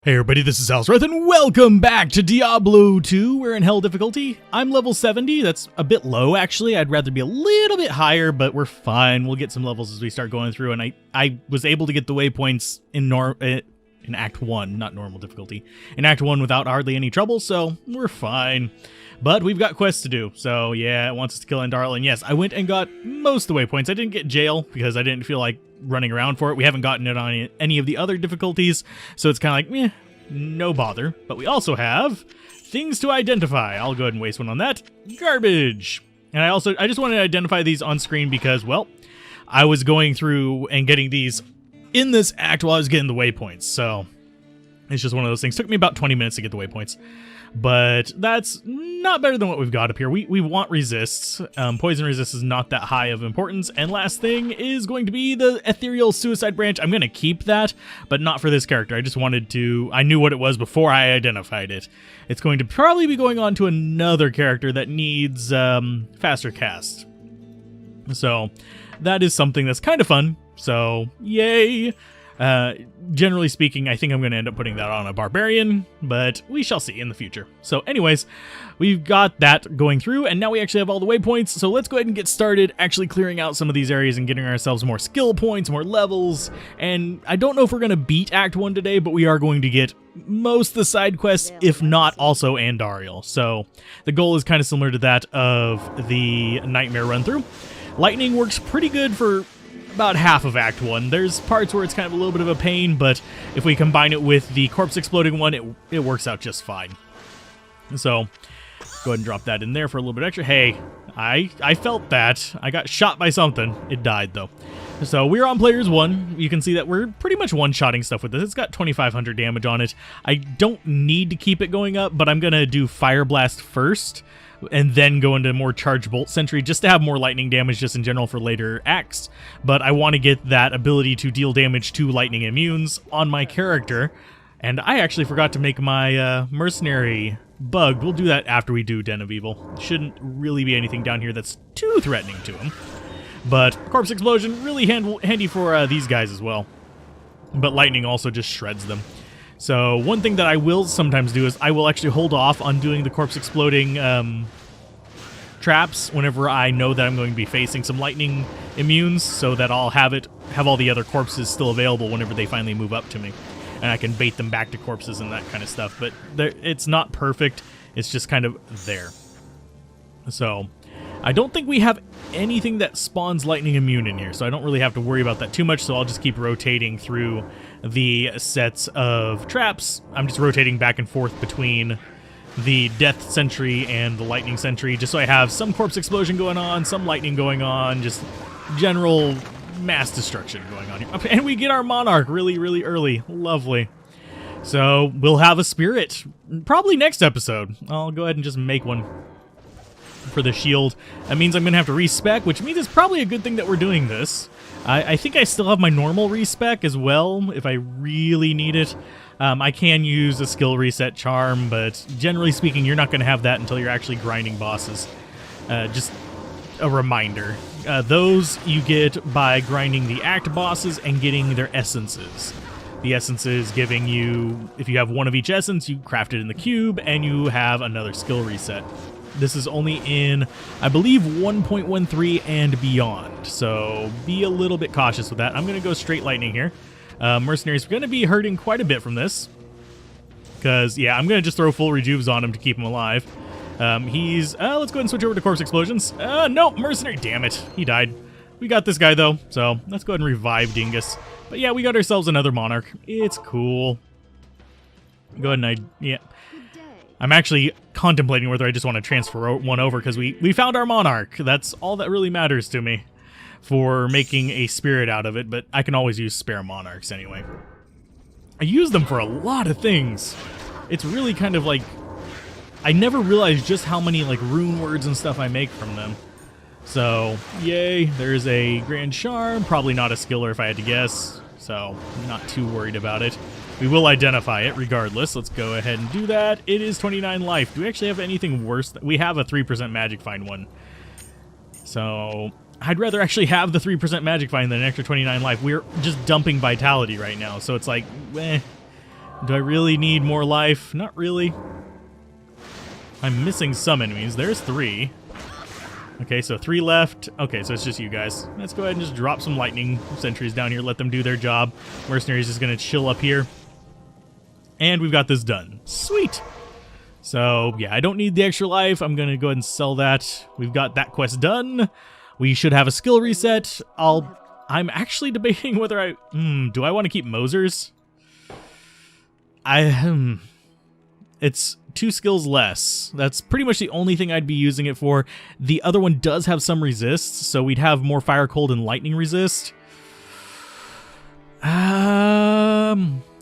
Hey everybody, this is Alzorath, and welcome back to Diablo 2. We're in Hell difficulty. I'm level 70. That's a bit low, actually. I'd rather be a little bit higher, but we're fine. We'll get some levels as we start going through, and I was able to get the waypoints in Act 1, not normal difficulty, in Act 1 without hardly any trouble, so we're fine. But we've got quests to do, so yeah, it wants us to kill Darla, and yes, I went and got most of the waypoints. I didn't get jail because I didn't feel like running around for it. We haven't gotten it on any of the other difficulties, so it's kind of like, no bother. But we also have things to identify. I'll go ahead and waste one on that. Garbage. And I just wanted to identify these on screen because, well, I was going through and getting these in this act while I was getting the waypoints, so it's just one of those things. Took me about 20 minutes to get the waypoints, but that's not better than what we've got up here. We want resists. Poison resist is not that high of importance. And last thing is going to be the ethereal suicide branch. I'm going to keep that, but not for this character. I just wanted to, I knew what it was before I identified it. It's going to probably be going on to another character that needs faster cast. So that is something that's kind of fun. So yay. Generally speaking, I think I'm going to end up putting that on a barbarian, but we shall see in the future. So anyways, we've got that going through, and now we actually have all the waypoints, so let's go ahead and get started actually clearing out some of these areas and getting ourselves more skill points, more levels, and I don't know if we're going to beat Act 1 today, but we are going to get most of the side quests, if not also Andariel. So the goal is kind of similar to that of the Nightmare run-through. Lightning works pretty good for about half of Act 1. There's parts where it's kind of a little bit of a pain, but if we combine it with the corpse exploding one, it works out just fine. So, go ahead and drop that in there for a little bit extra. Hey, I felt that. I got shot by something. It died, though. So, we're on Players 1. You can see that we're pretty much one-shotting stuff with this. It's got 2,500 damage on it. I don't need to keep it going up, but I'm going to do Fire Blast first, and then go into more Charge Bolt Sentry, just to have more lightning damage just in general for later acts. But I want to get that ability to deal damage to lightning immunes on my character. And I actually forgot to make my mercenary bugged. We'll do that after we do Den of Evil. Shouldn't really be anything down here that's too threatening to him. But Corpse Explosion, really handy for these guys as well. But lightning also just shreds them. So one thing that I will sometimes do is I will actually hold off on doing the corpse exploding traps whenever I know that I'm going to be facing some lightning immunes, so that I'll have all the other corpses still available whenever they finally move up to me, and I can bait them back to corpses and that kind of stuff. But it's not perfect. It's just kind of there. So I don't think we have anything that spawns lightning immune in here, so I don't really have to worry about that too much, so I'll just keep rotating through the sets of traps. I'm just rotating back and forth between the Death Sentry and the Lightning Sentry, just so I have some Corpse Explosion going on, some lightning going on, just general mass destruction going on here. And we get our Monarch really, really early. Lovely. So we'll have a Spirit probably next episode. I'll go ahead and just make one for the shield. That means I'm going to have to respec, which means it's probably a good thing that we're doing this. I think I still have my normal respec as well, if I really need it. I can use a skill reset charm, but generally speaking, you're not going to have that until you're actually grinding bosses. Just a reminder. Those you get by grinding the act bosses and getting their essences. The essences giving you, if you have one of each essence, you craft it in the cube, and you have another skill reset. This is only in, I believe, 1.13 and beyond, so be a little bit cautious with that. I'm going to go straight lightning here. Mercenaries are going to be hurting quite a bit from this, because, yeah, I'm going to just throw full rejuves on him to keep him alive. Let's go ahead and switch over to Corpse Explosions. Nope, Mercenary, damn it, he died. We got this guy, though, so let's go ahead and revive Dingus. But yeah, we got ourselves another Monarch. It's cool. Go ahead and yeah. I'm actually contemplating whether I just want to transfer one over, because we found our Monarch. That's all that really matters to me for making a Spirit out of it, but I can always use spare Monarchs anyway. I use them for a lot of things. It's really kind of like, I never realized just how many like rune words and stuff I make from them. So, yay, there's a Grand Charm, probably not a skiller if I had to guess, so I'm not too worried about it. We will identify it regardless. Let's go ahead and do that. It is 29 life. Do we actually have anything worse? We have a 3% Magic Find one. So I'd rather actually have the 3% Magic Find than an extra 29 life. We're just dumping Vitality right now, so it's like, Do I really need more life? Not really. I'm missing some enemies. There's 3. Okay, so 3 left. Okay, so it's just you guys. Let's go ahead and just drop some lightning sentries down here. Let them do their job. Mercenaries is going to chill up here. And we've got this done. Sweet. So, yeah, I don't need the extra life. I'm going to go ahead and sell that. We've got that quest done. We should have a skill reset. I'm actually debating whether I... do I want to keep Mosers? It's 2 skills less. That's pretty much the only thing I'd be using it for. The other one does have some resists, so we'd have more fire, cold, and lightning resist.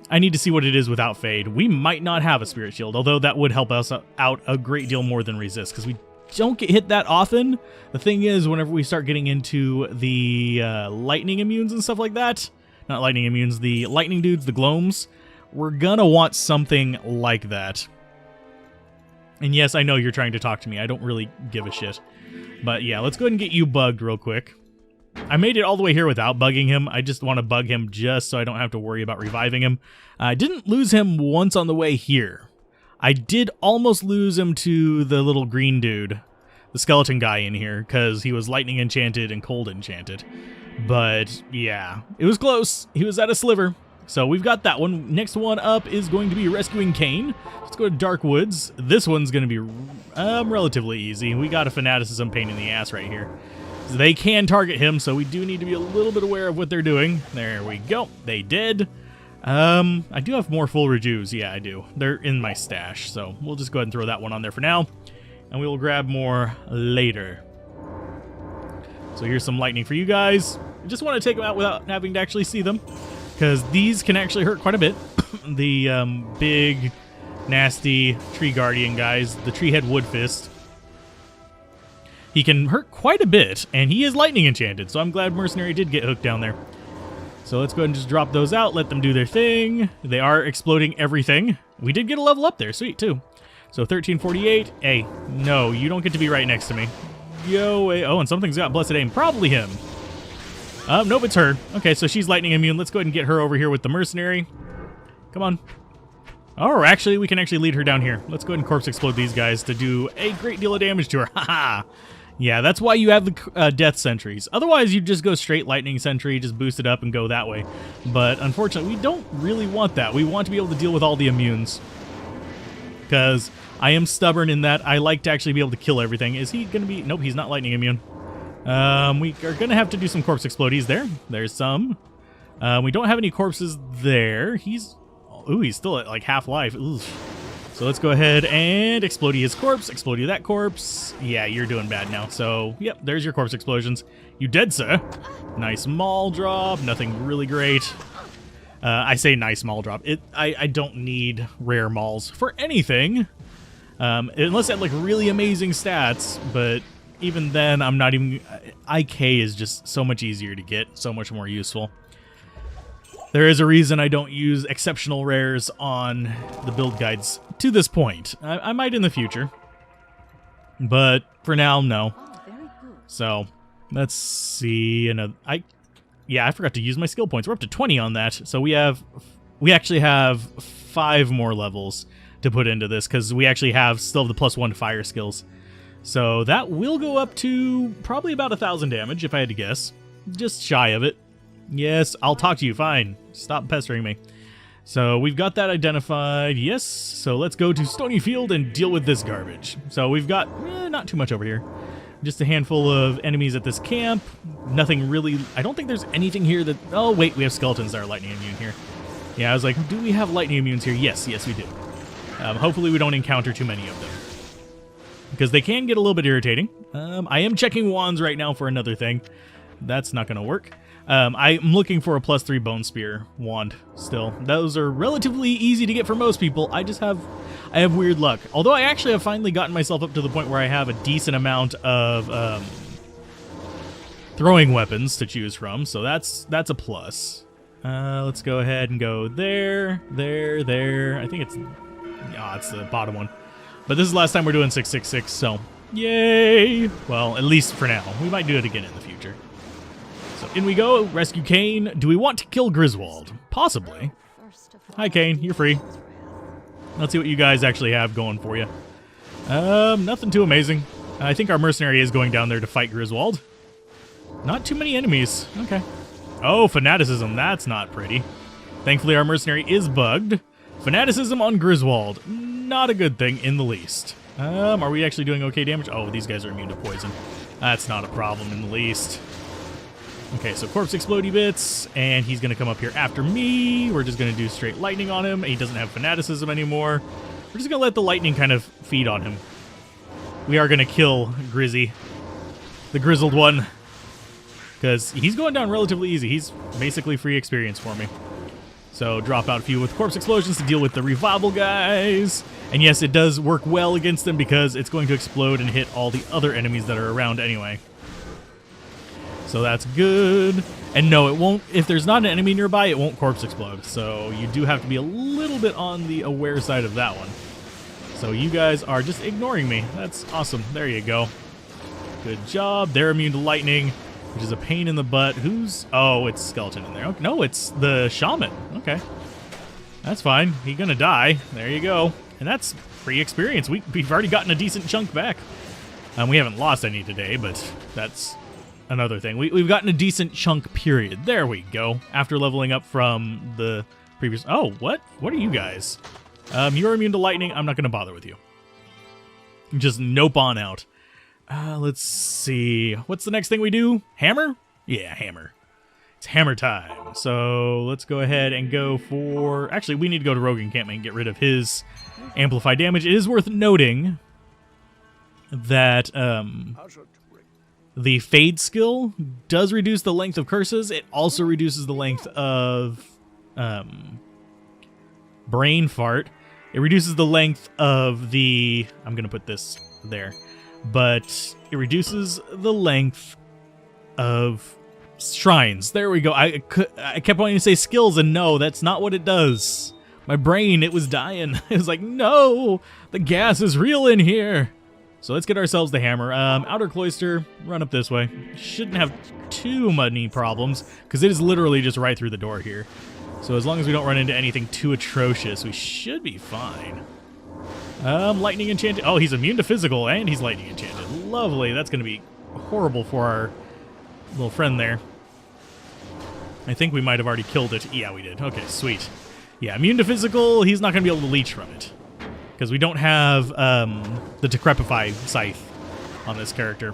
I need to see what it is without Fade. We might not have a Spirit Shield, although that would help us out a great deal more than resist, because we don't get hit that often. The thing is, whenever we start getting into the lightning immunes and stuff like that, not lightning immunes, the lightning dudes, the gloams, we're gonna want something like that. And yes, I know you're trying to talk to me. I don't really give a shit. But yeah, let's go ahead and get you bugged real quick. I made it all the way here without bugging him. I just want to bug him just so I don't have to worry about reviving him. I didn't lose him once on the way here. I did almost lose him to the little green dude, the skeleton guy in here, because he was lightning enchanted and cold enchanted. But yeah, it was close. He was at a sliver. So we've got that one. Next one up is going to be rescuing Cain. Let's go to Dark Woods. This one's going to be relatively easy. We got a fanaticism pain in the ass right here. So they can target him, so we do need to be a little bit aware of what they're doing. There we go. They did. I do have more full rejuves. Yeah, I do. They're in my stash, so we'll just go ahead and throw that one on there for now. And we will grab more later. So here's some lightning for you guys. I just want to take them out without having to actually see them, because these can actually hurt quite a bit. The big, nasty tree guardian guys, the tree head wood fist. He can hurt quite a bit, and he is lightning enchanted, so I'm glad Mercenary did get hooked down there. So let's go ahead and just drop those out, let them do their thing. They are exploding everything. We did get a level up there, sweet, too. So 1348, hey, no, you don't get to be right next to me. Yo, oh, and something's got blessed aim, probably him. Nope, it's her. Okay, so she's lightning immune. Let's go ahead and get her over here with the Mercenary. Come on. Oh, actually, we can actually lead her down here. Let's go ahead and corpse explode these guys to do a great deal of damage to her. Haha. Yeah, that's why you have the death sentries. Otherwise, you just go straight lightning sentry, just boost it up and go that way. But unfortunately, we don't really want that. We want to be able to deal with all the immunes. Because I am stubborn in that I like to actually be able to kill everything. Is he going to be... Nope, he's not lightning immune. We are going to have to do some corpse explodies there. There's some. We don't have any corpses there. He's... Ooh, he's still at like half life. Ooh. So let's go ahead and explode his corpse. Explode that corpse. Yeah, you're doing bad now. So, yep, there's your corpse explosions. You dead, sir. Nice maul drop. Nothing really great. I say nice maul drop. I don't need rare mauls for anything. Unless at like really amazing stats. But even then, I'm not even... IK is just so much easier to get. So much more useful. There is a reason I don't use exceptional rares on the build guides to this point. I might in the future. But for now, no. So, let's see. Yeah, I forgot to use my skill points. We're up to 20 on that. So we actually have 5 more levels to put into this, because we actually still have the +1 fire skills. So that will go up to probably about 1,000 damage, if I had to guess. Just shy of it. Yes, I'll talk to you, fine. Stop pestering me. So we've got that identified, yes. So let's go to Stony Field and deal with this garbage. So we've got not too much over here. Just a handful of enemies at this camp. Nothing really, I don't think there's anything here that, oh wait, we have skeletons that are lightning immune here. Yeah, I was like, do we have lightning immunes here? Yes, we do. Hopefully we don't encounter too many of them, because they can get a little bit irritating. I am checking wands right now for another thing. That's not going to work. I'm looking for a +3 Bone Spear wand still. Those are relatively easy to get for most people. I have weird luck. Although I actually have finally gotten myself up to the point where I have a decent amount of throwing weapons to choose from, so that's a plus. Let's go ahead and go there. I think it's the bottom one. But this is the last time we're doing 666, so yay! Well, at least for now. We might do it again in the future. So in we go, rescue Cain. Do we want to kill Griswold? Possibly. Hi, Kane. You're free. Let's see what you guys actually have going for you. Nothing too amazing. I think our mercenary is going down there to fight Griswold. Not too many enemies. Okay. Oh, fanaticism. That's not pretty. Thankfully, our mercenary is bugged. Fanaticism on Griswold. Not a good thing in the least. Are we actually doing okay damage? Oh, these guys are immune to poison. That's not a problem in the least. Okay, so corpse explodey bits, and he's going to come up here after me. We're just going to do straight lightning on him. He doesn't have fanaticism anymore. We're just going to let the lightning kind of feed on him. We are going to kill Grizzy, the grizzled one, because he's going down relatively easy. He's basically free experience for me. So drop out a few with corpse explosions to deal with the revival guys. And yes, it does work well against them because it's going to explode and hit all the other enemies that are around anyway. So that's good. And no, it won't, if there's not an enemy nearby, it won't corpse explode. So you do have to be a little bit on the aware side of that one. So you guys are just ignoring me. That's awesome. There you go. Good job. They're immune to lightning, which is a pain in the butt. Who's... Oh, it's skeleton in there. Okay. No, it's the shaman. Okay. That's fine. He's gonna die. There you go. And that's free experience. We've already gotten a decent chunk back. We haven't lost any today, but that's another thing. We've gotten a decent chunk, period. There we go. After leveling up from the previous... Oh, what? What are you guys? You're immune to lightning. I'm not going to bother with you. Just nope on out. Let's see. What's the next thing we do? Hammer? Yeah, hammer. It's hammer time. So let's go ahead and go for... Actually, we need to go to Rogue Encampment and get rid of his amplified damage. It is worth noting that the Fade skill does reduce the length of curses. It also reduces the length of Brain Fart. It reduces the length of the... I'm going to put this there. But it reduces the length of shrines. There we go. I kept wanting to say skills, and no, that's not what it does. My brain, it was dying. It was like, no, the gas is real in here. So let's get ourselves the hammer. Outer Cloister, run up this way. Shouldn't have too many problems, because it is literally just right through the door here. So as long as we don't run into anything too atrocious, we should be fine. Lightning enchanted. Oh, he's immune to physical, and he's lightning enchanted. Lovely. That's going to be horrible for our little friend there. I think we might have already killed it. Yeah, we did. Okay, sweet. Yeah, immune to physical. He's not going to be able to leech from it, because we don't have the Decrepify Scythe on this character.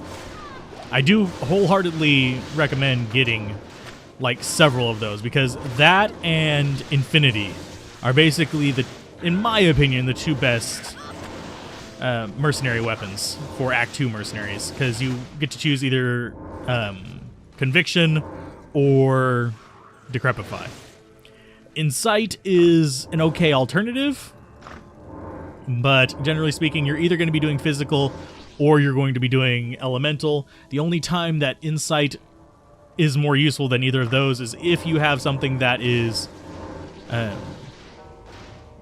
I do wholeheartedly recommend getting like several of those, because that and Infinity are basically the, in my opinion, the two best mercenary weapons for Act 2 mercenaries, because you get to choose either Conviction or Decrepify. Insight is an okay alternative, but generally speaking, you're either going to be doing physical or you're going to be doing elemental. The only time that Insight is more useful than either of those is if you have something that is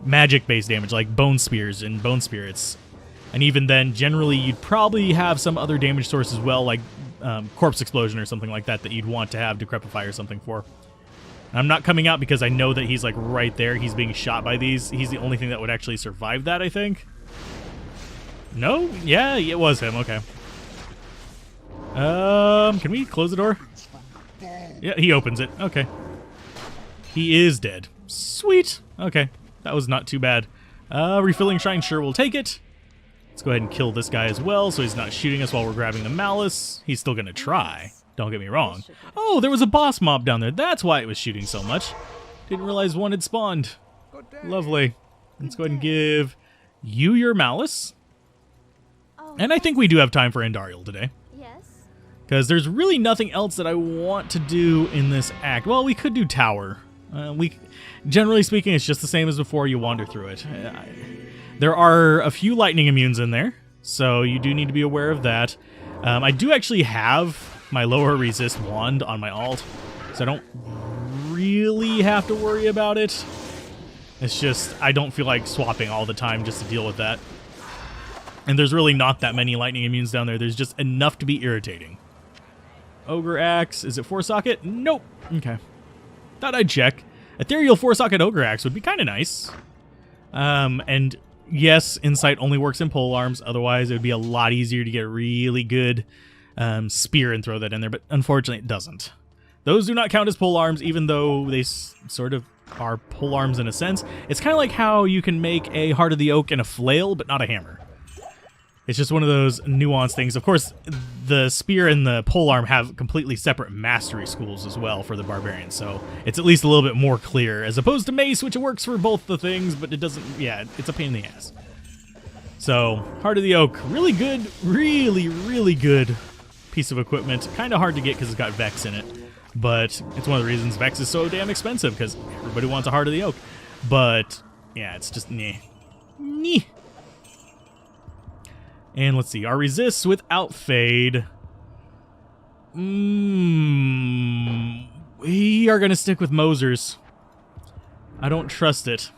magic-based damage, like Bone Spears and Bone Spirits. And even then, generally, you'd probably have some other damage source as well, like Corpse Explosion or something like that you'd want to have Decrepify or something for. I'm not coming out because I know that he's like right there. He's being shot by these. He's the only thing that would actually survive that, I think. No? Yeah, it was him. Okay. Can we close the door? Yeah, he opens it. Okay. He is dead. Sweet. Okay. That was not too bad. Refilling Shrine, sure, we'll take it. Let's go ahead and kill this guy as well, so he's not shooting us while we're grabbing the Malice. He's still gonna try. Don't get me wrong. Oh, there was a boss mob down there. That's why it was shooting so much. Didn't realize one had spawned. Lovely. Let's go ahead and give you your Malice. And I think we do have time for Andariel today. Because there's really nothing else that I want to do in this act. Well, we could do Tower. Generally speaking, it's just the same as before. You wander through it. There are a few lightning immunes in there, so you do need to be aware of that. I do actually have my lower resist wand on my alt, so I don't really have to worry about it. It's just I don't feel like swapping all the time just to deal with that. And there's really not that many lightning immunes down there. There's just enough to be irritating. Ogre Axe, is it 4-socket? Nope. Okay. Thought I'd check. Ethereal 4-socket Ogre Axe would be kind of nice. And yes, Insight only works in pole arms. Otherwise, it would be a lot easier to get a really good spear and throw that in there. But unfortunately, it doesn't. Those do not count as pole arms, even though they sort of are pole arms in a sense. It's kind of like how you can make a Heart of the Oak and a flail, but not a hammer. It's just one of those nuanced things. Of course, the spear and the polearm have completely separate mastery schools as well for the barbarian, so it's at least a little bit more clear, as opposed to mace, which works for both the things, but it doesn't, yeah, it's a pain in the ass. So, Heart of the Oak, really good, really good piece of equipment. Kind of hard to get because it's got Vex in it, but it's one of the reasons Vex is so damn expensive, because everybody wants a Heart of the Oak. But, yeah, it's just, Nyeh. And let's see, our resists without fade. We are going to stick with Mosers. I don't trust it.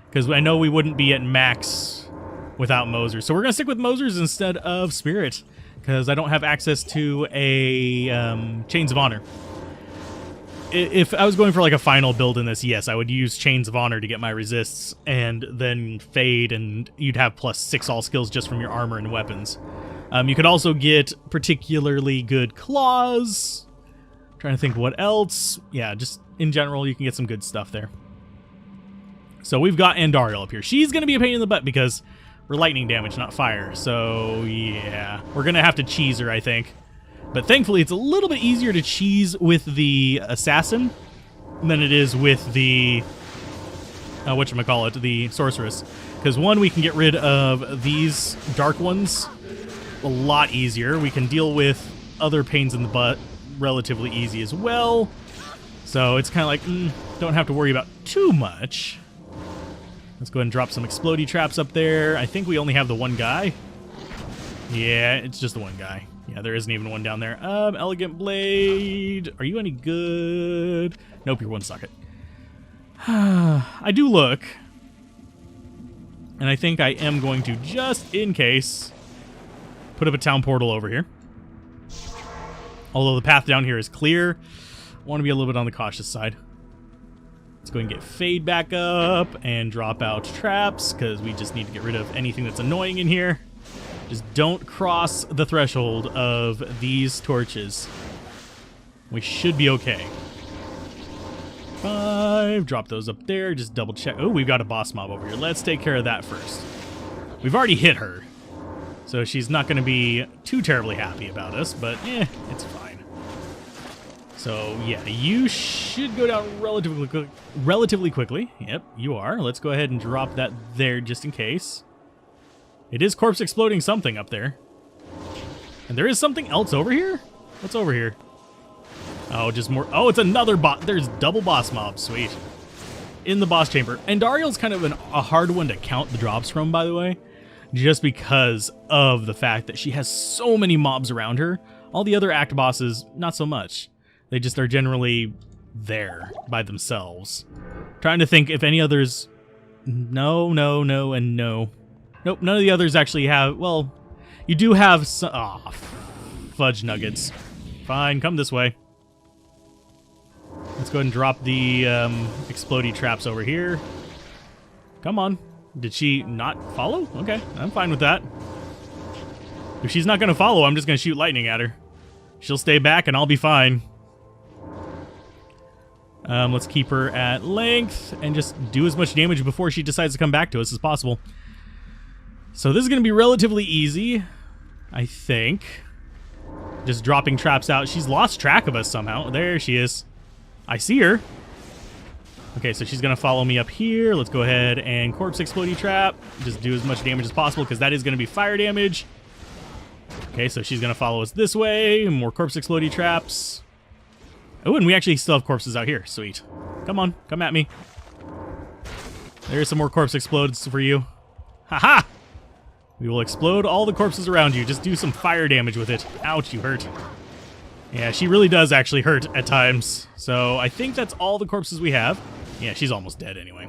Because I know we wouldn't be at max without Mosers. So we're going to stick with Mosers instead of Spirit. Because I don't have access to a Chains of Honor. If I was going for like a final build in this, yes, I would use Chains of Honor to get my resists, and then Fade, and you'd have +6 all skills just from your armor and weapons. You could also get particularly good claws. Trying to think what else. Yeah, just in general, you can get some good stuff there. So we've got Andariel up here. She's going to be a pain in the butt because we're lightning damage, not fire. So yeah, we're going to have to cheese her, I think. But thankfully, it's a little bit easier to cheese with the Assassin than it is with the, whatchamacallit, the Sorceress. Because one, we can get rid of these Dark Ones a lot easier. We can deal with other pains in the butt relatively easy as well. So it's kind of like, don't have to worry about too much. Let's go ahead and drop some explodey traps up there. I think we only have the one guy. Yeah, it's just the one guy. Yeah, there isn't even one down there. Elegant Blade. Are you any good? Nope, you're one socket. I do look. And I think I am going to, just in case, put up a town portal over here. Although the path down here is clear, I want to be a little bit on the cautious side. Let's go and get Fade back up and drop out traps, because we just need to get rid of anything that's annoying in here. Just don't cross the threshold of these torches. We should be okay. 5, drop those up there, just double check. Oh, we've got a boss mob over here. Let's take care of that first. We've already hit her, so she's not going to be too terribly happy about us, but it's fine. So yeah, you should go down relatively quickly. Yep, you are. Let's go ahead and drop that there just in case. It is corpse exploding something up there. And there is something else over here? What's over here? Oh, just more. Oh, it's another boss. There's double boss mobs. Sweet. In the boss chamber. And Dariel's kind of a hard one to count the drops from, by the way. Just because of the fact that she has so many mobs around her. All the other act bosses, not so much. They just are generally there by themselves. Trying to think if any others... No, and no. Nope, none of the others actually have... Well, you do have some... Oh, fudge nuggets. Fine, come this way. Let's go ahead and drop the explodey traps over here. Come on. Did she not follow? Okay, I'm fine with that. If she's not going to follow, I'm just going to shoot lightning at her. She'll stay back and I'll be fine. Let's keep her at length and just do as much damage before she decides to come back to us as possible. So this is going to be relatively easy, I think. Just dropping traps out. She's lost track of us somehow. There she is. I see her. Okay, so she's going to follow me up here. Let's go ahead and corpse explodey trap. Just do as much damage as possible because that is going to be fire damage. Okay, so she's going to follow us this way. More corpse explodey traps. Oh, and we actually still have corpses out here. Sweet. Come on, come at me. There's some more corpse explodes for you. Haha! We will explode all the corpses around you. Just do some fire damage with it. Ouch, you hurt. Yeah, she really does actually hurt at times. So I think that's all the corpses we have. Yeah, she's almost dead anyway.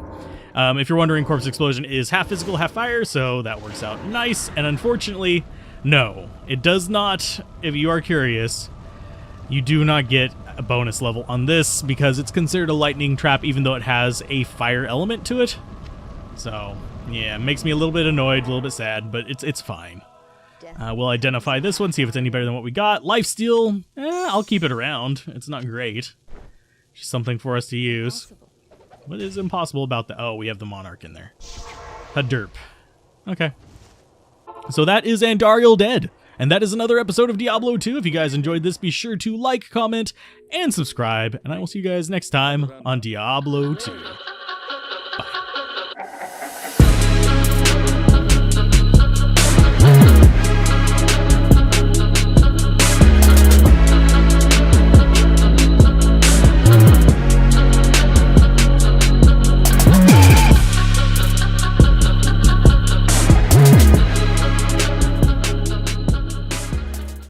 If you're wondering, corpse explosion is half physical, half fire, so that works out nice. And unfortunately, no, it does not. If you are curious, you do not get a bonus level on this because it's considered a lightning trap even though it has a fire element to it. So, yeah, it makes me a little bit annoyed, a little bit sad, but it's fine. We'll identify this one, see if it's any better than what we got. Lifesteal, I'll keep it around. It's not great. Just something for us to use. What is impossible about the... Oh, we have the Monarch in there. A derp. Okay. So that is Andariel dead. And that is another episode of Diablo 2. If you guys enjoyed this, be sure to like, comment, and subscribe. And I will see you guys next time on Diablo 2.